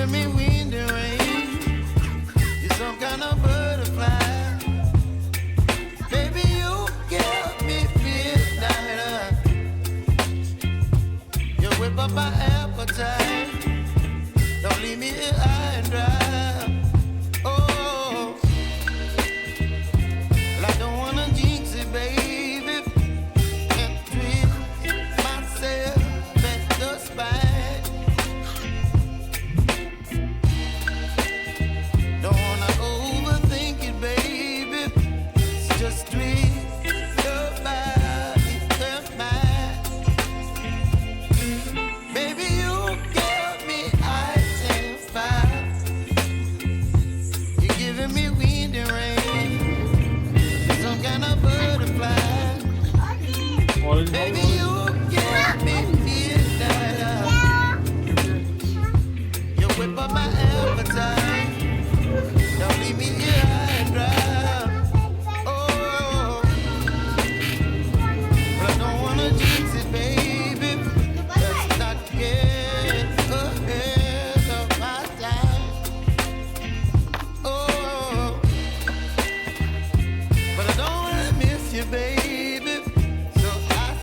giving me wind and rain. You're some kind of butterfly. Baby, you give me midnight. You whip up my appetite. Don't leave me here high and dry.